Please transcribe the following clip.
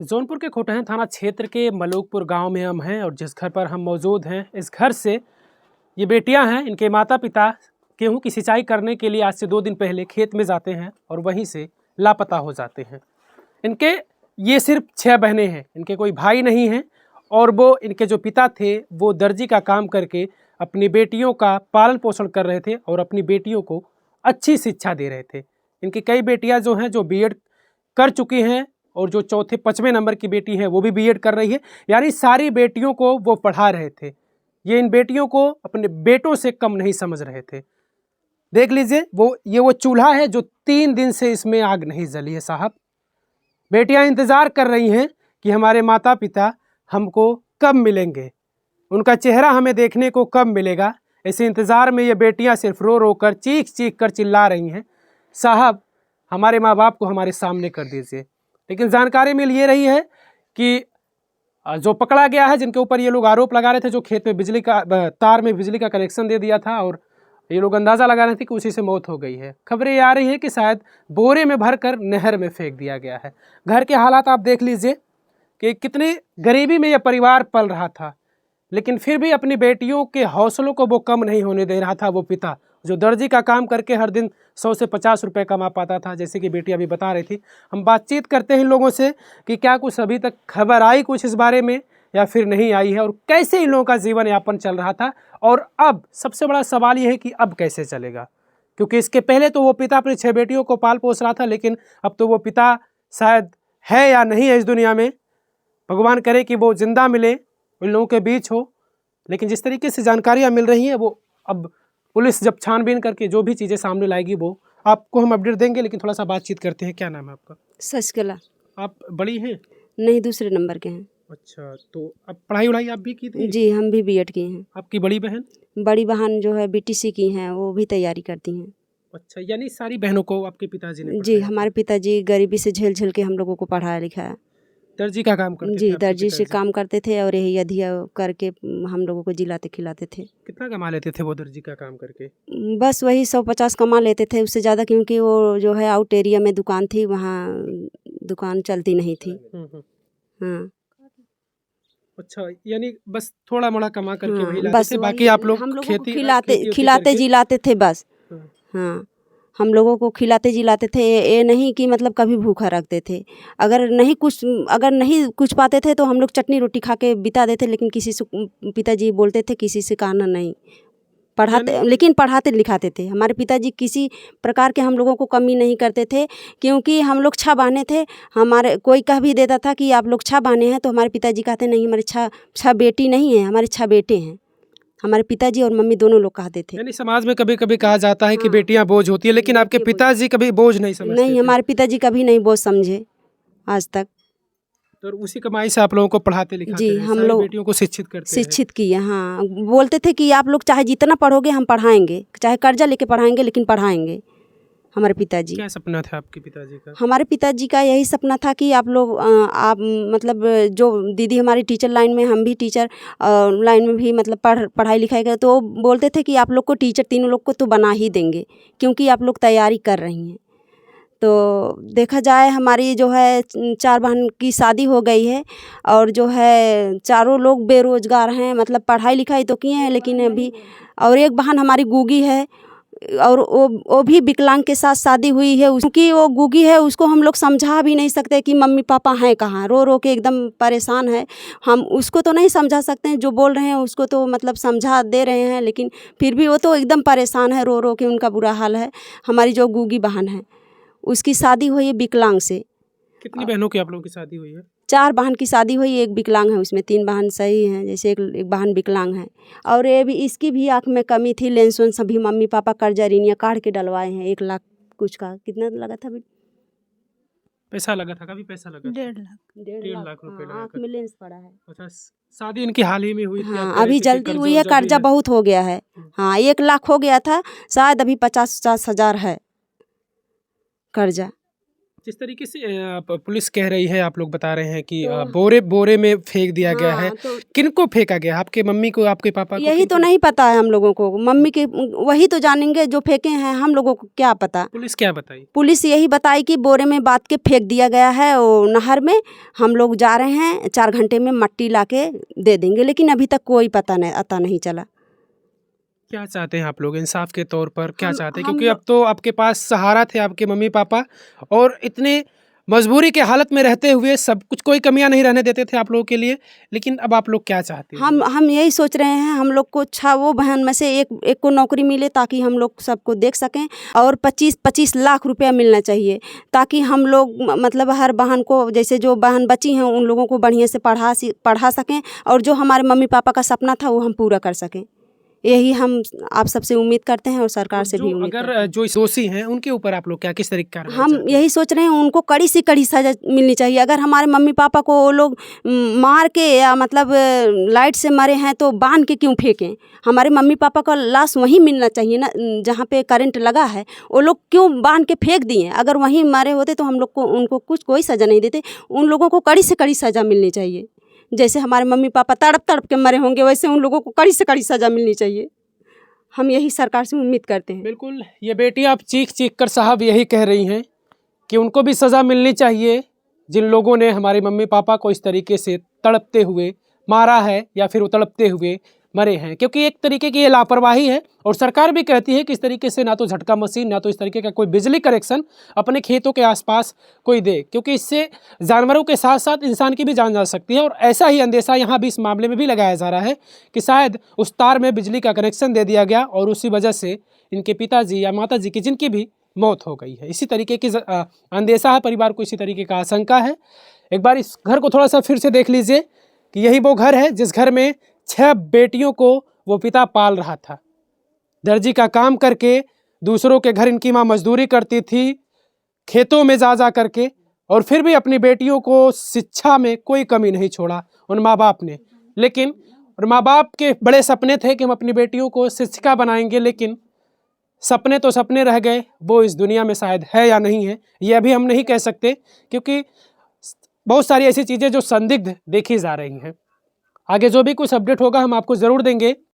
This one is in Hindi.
जौनपुर के खोटहन थाना क्षेत्र के मलूकपुर गांव में हम हैं और जिस घर पर हम मौजूद हैं, इस घर से ये बेटियां हैं। इनके माता पिता गेहूं की सिंचाई करने के लिए आज से 2 दिन पहले खेत में जाते हैं और वहीं से लापता हो जाते हैं। इनके ये सिर्फ 6 बहनें हैं, इनके कोई भाई नहीं हैं और वो इनके जो पिता थे वो दर्जी का काम करके अपनी बेटियों का पालन पोषण कर रहे थे और अपनी बेटियों को अच्छी शिक्षा दे रहे थे। इनकी कई बेटियां जो हैं जो बीएड कर चुकी हैं और जो चौथे 5वें नंबर की बेटी है वो भी बीएड कर रही है, यानी सारी बेटियों को वो पढ़ा रहे थे। ये इन बेटियों को अपने बेटों से कम नहीं समझ रहे थे। देख लीजिए वो चूल्हा है जो 3 दिन से इसमें आग नहीं जली है साहब। बेटियां इंतज़ार कर रही हैं कि हमारे माता पिता हमको कब मिलेंगे, उनका चेहरा हमें देखने को कब मिलेगा। ऐसे इंतज़ार में ये बेटियां सिर्फ रो रो कर चीख चीख कर चिल्ला रही हैं, साहब हमारे माँ बाप को हमारे सामने कर दीजिए। लेकिन जानकारी मिल ये रही है कि जो पकड़ा गया है, जिनके ऊपर ये लोग आरोप लगा रहे थे, जो खेत में बिजली का तार में बिजली का कनेक्शन दे दिया था और ये लोग अंदाज़ा लगा रहे थे कि उसी से मौत हो गई है। खबरें आ रही है कि शायद बोरे में भरकर नहर में फेंक दिया गया है। घर के हालात आप देख लीजिए कि कितनी गरीबी में यह परिवार पल रहा था, लेकिन फिर भी अपनी बेटियों के हौसलों को वो कम नहीं होने दे रहा था। वो पिता जो दर्जी का काम करके हर दिन 100 से 50 रुपये कमा पाता था, जैसे कि बेटी अभी बता रही थी। हम बातचीत करते हैं इन लोगों से कि क्या कुछ अभी तक खबर आई कुछ इस बारे में या फिर नहीं आई है, और कैसे इन लोगों का जीवन यापन चल रहा था, और अब सबसे बड़ा सवाल ये है कि अब कैसे चलेगा। क्योंकि इसके पहले तो वो पिता अपनी 6 बेटियों को पाल पोस रहा था, लेकिन अब तो वो पिता शायद है या नहीं है इस दुनिया में। भगवान करे कि वो जिंदा मिले, उन लोगों के बीच हो। लेकिन जिस तरीके से जानकारियाँ मिल रही हैं, वो अब पुलिस जब छानबीन करके जो भी चीज़ें सामने लाएगी वो आपको हम अपडेट देंगे। लेकिन थोड़ा सा बातचीत करते हैं। क्या नाम है आपका? शशिकला। आप बड़ी हैं? नहीं, दूसरे नंबर के हैं। अच्छा, तो अब पढ़ाई वढ़ाई आप भी की थी? जी, हम भी बीएड किए हैं। आपकी बड़ी बहन? बड़ी बहन जो है बीटीसी की हैं, वो भी तैयारी करती हैं। अच्छा, यानी सारी बहनों को आपके पिताजी ने जी, पढ़ाया? हमारे पिताजी गरीबी से झेल झेल के हम लोगों को पढ़ाया लिखाया। दर्जी का काम करते थे जी, आपके दर्जी से पिताजी? काम करते थे और यही अधिया करके हम लोगों को जिलाते खिलाते थे। कितना कमा लेते थे वो दर्जी का काम करके? बस वही 150 कमा लेते थे, उससे ज़्यादा, क्योंकि वो जो है आउट एरिया में दुकान थी, वहाँ दुकान चलती नहीं थी। हाँ, अच्छा, यानी बस थोड़ा मोड़ा कमा करके वही हाँ, लाते बस थे, बाकी वही आप लोग हम लोगों को खेती खिलाते करके? जिलाते थे बस। हाँ। हाँ, हम लोगों को खिलाते जिलाते थे। ये नहीं कि मतलब कभी भूखा रखते थे। अगर नहीं कुछ पाते थे तो हम लोग चटनी रोटी खा के बिता देते, लेकिन किसी से पिताजी बोलते थे किसी से कहना नहीं। लेकिन पढ़ाते लिखाते थे। हमारे पिताजी किसी प्रकार के हम लोगों को कमी नहीं करते थे, क्योंकि हम लोग 6 बहनें थे। हमारे कोई कह भी देता था कि आप लोग 6 बहनें हैं, तो हमारे पिताजी कहते नहीं, हमारे 6 बेटी नहीं हैं, हमारे 6 बेटे हैं। हमारे पिताजी और मम्मी दोनों लोग कहते थे। यानी समाज में कभी कभी कहा जाता है कि हाँ, बेटियां बोझ होती है, लेकिन आपके पिताजी कभी बोझ नहीं समझते नहीं, थे? हमारे पिताजी कभी नहीं बोझ समझे आज तक। तो उसी कमाई से आप लोगों को पढ़ाते लिखाते जी, रहे, हम सारी लोग बेटियों को शिक्षित करते रहे। शिक्षित किए। हाँ, बोलते थे कि आप लोग चाहे जितना पढ़ोगे हम पढ़ाएंगे, चाहे कर्जा लेके पढ़ाएंगे, लेकिन पढ़ाएंगे। हमारे पिताजी, क्या सपना था आपके पिताजी का? हमारे पिताजी का यही सपना था कि आप लोग आप मतलब जो दीदी हमारी टीचर लाइन में, हम भी टीचर लाइन में भी मतलब पढ़ाई लिखाई कर, तो बोलते थे कि आप लोग को टीचर तीनों लोग को तो बना ही देंगे, क्योंकि आप लोग तैयारी कर रही हैं। तो देखा जाए हमारी जो है 4 बहन की शादी हो गई है और जो है चारों लोग बेरोजगार हैं। मतलब पढ़ाई लिखाई तो किए हैं, लेकिन अभी, और एक बहन हमारी गूंगी है और वो भी विकलांग के साथ शादी हुई है। क्योंकि वो गूंगी है, उसको हम लोग समझा भी नहीं सकते कि मम्मी पापा हैं कहाँ। रो रो के एकदम परेशान है। हम उसको तो नहीं समझा सकते हैं, जो बोल रहे हैं उसको तो मतलब समझा दे रहे हैं, लेकिन फिर भी वो तो एकदम परेशान है, रो रो के उनका बुरा हाल है। हमारी जो गूंगी बहन है उसकी शादी हुई है विकलांग से। कितनी बहनों की आप लोगों की शादी हुई है? 4 बहन की शादी हुई, एक विकलांग है, उसमें 3 बहन सही हैं, जैसे एक बहन विकलांग है। और ये भी, इसकी भी आँख में कमी थी, लेंस वेंस सभी मम्मी पापा कर्जा ऋणियाँ काढ़ के डलवाए हैं। 1 लाख कुछ का, कितना लगा था? पैसा लगा था? काफी पैसा लगा था? 1.5 लाख रुपए लगा आँख में लेंस पड़ा है। अच्छा, शादी इनकी हाल ही में हुई थी? हाँ, अभी जल्दी हुई है, कर्जा बहुत हो गया है। हाँ, 1 लाख हो गया था, शायद अभी 50-50 हज़ार है कर्जा। जिस तरीके से पुलिस कह रही है, आप लोग बता रहे हैं कि बोरे बोरे में फेंक दिया गया है, तो किनको फेंका गया? आपके मम्मी को, आपके पापा को? यही तो नहीं पता है हम लोगों को, मम्मी के वही तो जानेंगे जो फेंके हैं, हम लोगों को क्या पता। पुलिस क्या बताई? पुलिस यही बताई कि बोरे में बांध के फेंक दिया गया है वो नहर में, हम लोग जा रहे हैं 4 घंटे में मट्टी लाके दे देंगे, लेकिन अभी तक कोई पता नहीं चला। क्या चाहते हैं आप लोग इंसाफ के तौर पर, क्या चाहते हैं? हम क्योंकि अब तो आपके पास सहारा थे आपके मम्मी पापा, और इतने मजबूरी के हालत में रहते हुए सब कुछ, कोई कमियां नहीं रहने देते थे आप लोगों के लिए, लेकिन अब आप लोग क्या चाहते हैं? हम यही सोच रहे हैं, हम लोग को वो बहन में से एक को नौकरी मिले ताकि हम लोग सबको देख सकें, और 25-25 लाख रुपया मिलना चाहिए ताकि हम लोग मतलब हर बहन को, जैसे जो बहन बची हैं उन लोगों को बढ़िया से पढ़ा सकें, और जो हमारे मम्मी पापा का सपना था वो हम पूरा कर सकें। यही हम आप सबसे उम्मीद करते हैं और सरकार से भी उम्मीद करते हैं। अगर जो दोषी हैं उनके ऊपर आप लोग क्या, किस तरीके का? हम यही सोच रहे हैं उनको कड़ी से कड़ी सजा मिलनी चाहिए। अगर हमारे मम्मी पापा को वो लोग मार के या मतलब लाइट से मरे हैं तो बांध के क्यों फेंकें? हमारे मम्मी पापा का लाश वहीं मिलना चाहिए ना, जहाँ पे करंट लगा है। वो लोग क्यों बांध के फेंक दिए? अगर वहीं मरे होते तो हम लोग को उनको कोई सज़ा नहीं देते। उन लोगों को कड़ी से कड़ी सज़ा मिलनी चाहिए। जैसे हमारे मम्मी पापा तड़प तड़प के मरे होंगे, वैसे उन लोगों को कड़ी से कड़ी सज़ा मिलनी चाहिए। हम यही सरकार से उम्मीद करते हैं। बिल्कुल, ये बेटियां अब चीख चीख कर साहब यही कह रही हैं कि उनको भी सज़ा मिलनी चाहिए, जिन लोगों ने हमारे मम्मी पापा को इस तरीके से तड़पते हुए मारा है या फिर वो तड़पते हुए मरे हैं। क्योंकि एक तरीके की ये लापरवाही है, और सरकार भी कहती है कि इस तरीके से ना तो झटका मशीन, ना तो इस तरीके का कोई बिजली कनेक्शन अपने खेतों के आसपास कोई दे, क्योंकि इससे जानवरों के साथ साथ इंसान की भी जान जा सकती है। और ऐसा ही अंदेशा यहाँ भी इस मामले में भी लगाया जा रहा है कि शायद उस तार में बिजली का कनेक्शन दे दिया गया और उसी वजह से इनके पिताजी या माताजी की, जिनकी भी मौत हो गई है। इसी तरीके की अंदेशा है, परिवार को इसी तरीके का आशंका है। एक बार इस घर को थोड़ा सा फिर से देख लीजिए कि यही वो घर है जिस घर में 6 बेटियों को वो पिता पाल रहा था। दर्जी का काम करके दूसरों के घर इनकी माँ मजदूरी करती थी, खेतों में जा करके, और फिर भी अपनी बेटियों को शिक्षा में कोई कमी नहीं छोड़ा उन माँ बाप ने। लेकिन और माँ बाप के बड़े सपने थे कि हम अपनी बेटियों को शिक्षिका बनाएंगे, लेकिन सपने तो सपने रह गए, वो इस दुनिया में शायद है या नहीं है ये अभी हम नहीं कह सकते, क्योंकि बहुत सारी ऐसी चीज़ें जो संदिग्ध देखी जा रही हैं। आगे जो भी कुछ अपडेट होगा हम आपको ज़रूर देंगे।